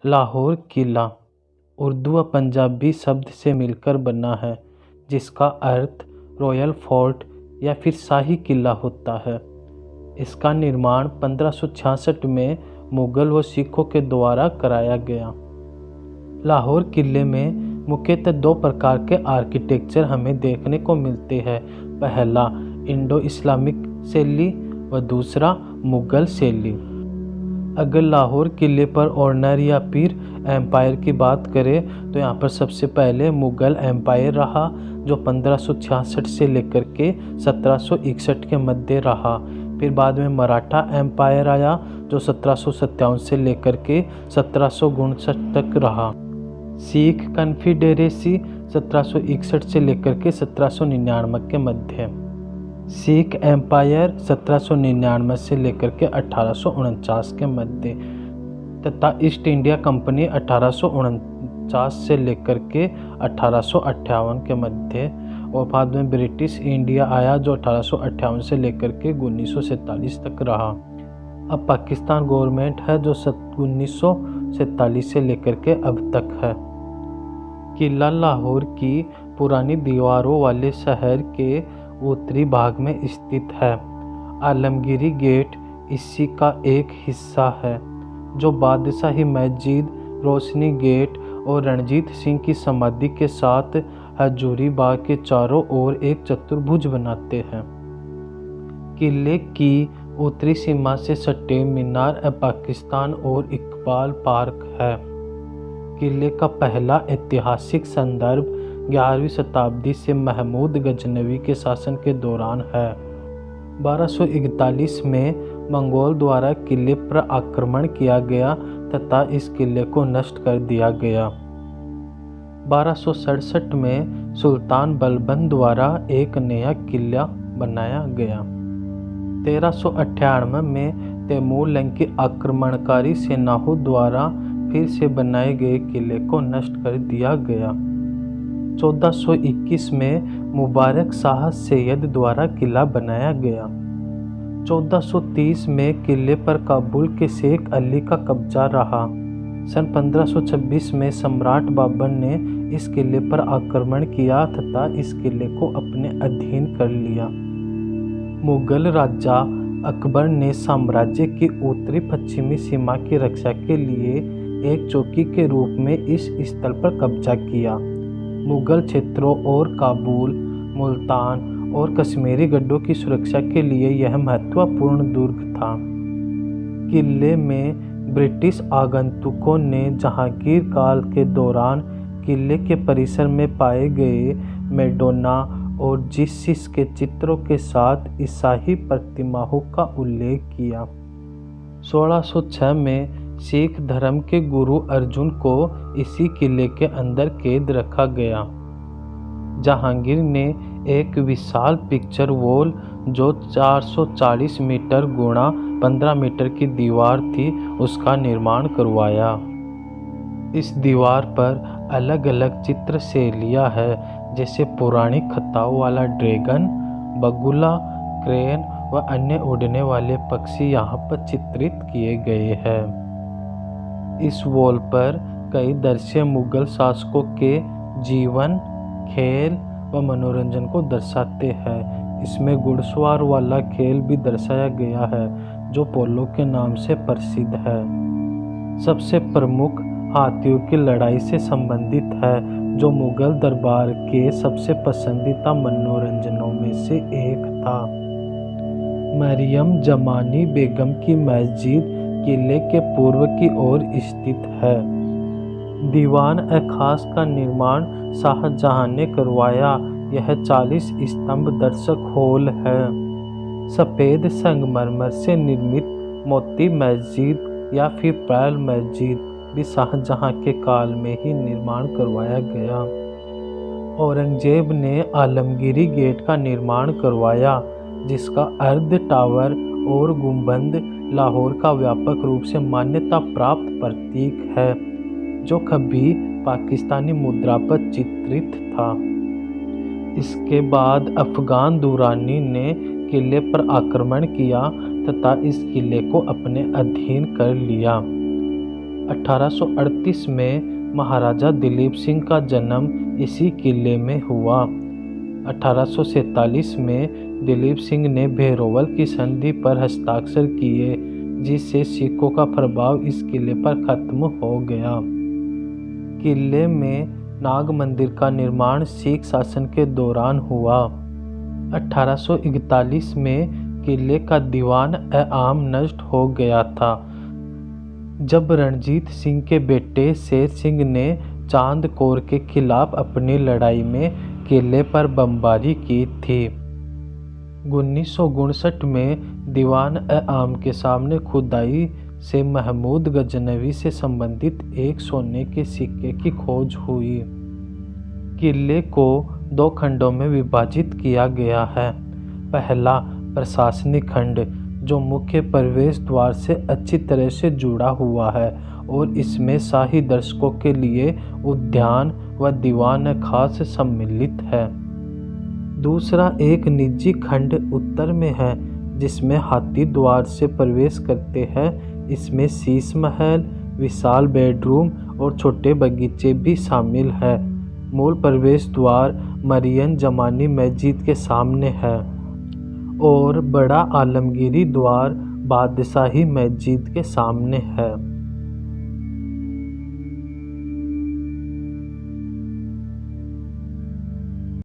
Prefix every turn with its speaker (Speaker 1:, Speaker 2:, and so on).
Speaker 1: लाहौर किला उर्दू व पंजाबी शब्द से मिलकर बना है, जिसका अर्थ रॉयल फोर्ट या फिर शाही किला होता है। इसका निर्माण 1566 में मुगल व सिखों के द्वारा कराया गया। लाहौर किले में मुख्यतः दो प्रकार के आर्किटेक्चर हमें देखने को मिलते हैं। पहला इंडो इस्लामिक शैली व दूसरा मुगल शैली। अगर लाहौर किले पर ऑर्डनर या फिर एम्पायर की बात करें तो यहाँ पर सबसे पहले मुगल एम्पायर रहा, जो 1566 से लेकर के 1761 के मध्य रहा। फिर बाद में मराठा एम्पायर आया, जो 1757 से लेकर के 1759 तक रहा। सिख कन्फेडरेसी 1761 से लेकर के 1799 के मध्य। सिख एम्पायर 1799 से लेकर के 1849 के मध्य तथा ईस्ट इंडिया कंपनी 1849 से लेकर के 1858 के मध्य। और बाद में ब्रिटिश इंडिया आया, जो 1858 से लेकर के 1947 तक रहा। अब पाकिस्तान गवर्नमेंट है, जो 1947 से लेकर के अब तक है। किला लाहौर की पुरानी दीवारों वाले शहर के उत्तरी भाग में स्थित है। आलमगीरी गेट इसी का एक हिस्सा है, जो बादशाही मस्जिद, रोशनी गेट और रणजीत सिंह की समाधि के साथ हजूरी बाग के चारों ओर एक चतुर्भुज बनाते हैं। किले की उत्तरी सीमा से सटे मीनार पाकिस्तान और इकबाल पार्क है। किले का पहला ऐतिहासिक संदर्भ 11वीं शताब्दी से महमूद गजनवी के शासन के दौरान है। 1241 में मंगोल द्वारा किले पर आक्रमण किया गया तथा इस किले को नष्ट कर दिया गया। 1267 में सुल्तान बलबन द्वारा एक नया किला बनाया गया। 1398 में तैमूर की आक्रमणकारी सेनाओं द्वारा फिर से बनाए गए किले को नष्ट कर दिया गया। 1421 में मुबारक शाह सैयद द्वारा किला बनाया गया। 1430 में किले पर काबुल के शेख अली का कब्जा रहा। सन 1526 में सम्राट बाबर ने इस किले पर आक्रमण किया तथा इस किले को अपने अधीन कर लिया। मुगल राजा अकबर ने साम्राज्य की उत्तरी पश्चिमी सीमा की रक्षा के लिए एक चौकी के रूप में इस स्थल पर कब्जा किया। मुगल क्षेत्रों और काबुल, मुल्तान और कश्मीरी गड्ढों की सुरक्षा के लिए यह महत्वपूर्ण दुर्ग था। किले में ब्रिटिश आगंतुकों ने जहांगीर काल के दौरान किले के परिसर में पाए गए मैडोना और जीसस के चित्रों के साथ ईसाई प्रतिमाओं का उल्लेख किया। 1606 में सिख धर्म के गुरु अर्जुन को इसी किले के अंदर कैद रखा गया। जहांगीर ने एक विशाल पिक्चर वॉल, जो 440 मीटर गुणा 15 मीटर की दीवार थी, उसका निर्माण करवाया। इस दीवार पर अलग अलग चित्र शैलियाँ है, जैसे पौराणिक कथाओं वाला ड्रैगन, बगुला, क्रेन व अन्य उड़ने वाले पक्षी यहाँ पर चित्रित किए गए हैं। इस वॉल पर कई दृश्य मुगल शासकों के जीवन, खेल व मनोरंजन को दर्शाते हैं। इसमें घुड़सवार वाला खेल भी दर्शाया गया है, जो पोलो के नाम से प्रसिद्ध है। सबसे प्रमुख हाथियों की लड़ाई से संबंधित है, जो मुगल दरबार के सबसे पसंदीदा मनोरंजनों में से एक था। मरियम जमानी बेगम की मस्जिद किले के पूर्व की ओर स्थित है। दीवान खास का निर्माण शाहजहां ने करवाया। यह 40 स्तंभ दर्शक हॉल है। सफ़ेद संगमरमर से निर्मित मोती मस्जिद या फिर पर्ल मस्जिद भी शाहजहां के काल में ही निर्माण करवाया गया। औरंगजेब ने आलमगीरी गेट का निर्माण करवाया, जिसका अर्ध टावर और गुंबद लाहौर का व्यापक रूप से मान्यता प्राप्त प्रतीक है, जो कभी पाकिस्तानी मुद्रा पर चित्रित था। इसके बाद अफगान दुरानी ने किले पर आक्रमण किया तथा इस किले को अपने अधीन कर लिया। 1838 में महाराजा दिलीप सिंह का जन्म इसी किले में हुआ। 1847 में दिलीप सिंह ने भेरोवल की संधि पर हस्ताक्षर किए, जिससे सिखों का प्रभाव इस किले पर खत्म हो गया। किले में नाग मंदिर का निर्माण सिख शासन के दौरान हुआ। 1841 में किले का दीवान आम नष्ट हो गया था, जब रणजीत सिंह के बेटे शेर सिंह ने चांद कौर के खिलाफ अपनी लड़ाई में किले पर बमबारी की थी। 1959 में दीवान आम के सामने खुदाई से महमूद गजनवी से संबंधित एक सोने के सिक्के की खोज हुई। किले को 2 खंडों में विभाजित किया गया है। पहला प्रशासनिक खंड, जो मुख्य प्रवेश द्वार से अच्छी तरह से जुड़ा हुआ है और इसमें शाही दर्शकों के लिए उद्यान व दीवान खास सम्मिलित है। दूसरा एक निजी खंड उत्तर में है, जिसमें हाथी द्वार से प्रवेश करते हैं। इसमें शीश महल, विशाल बेडरूम और छोटे बगीचे भी शामिल है। मूल प्रवेश द्वार मरियन जमानी मस्जिद के सामने है और बड़ा आलमगीरी द्वार बादशाही मस्जिद के सामने है।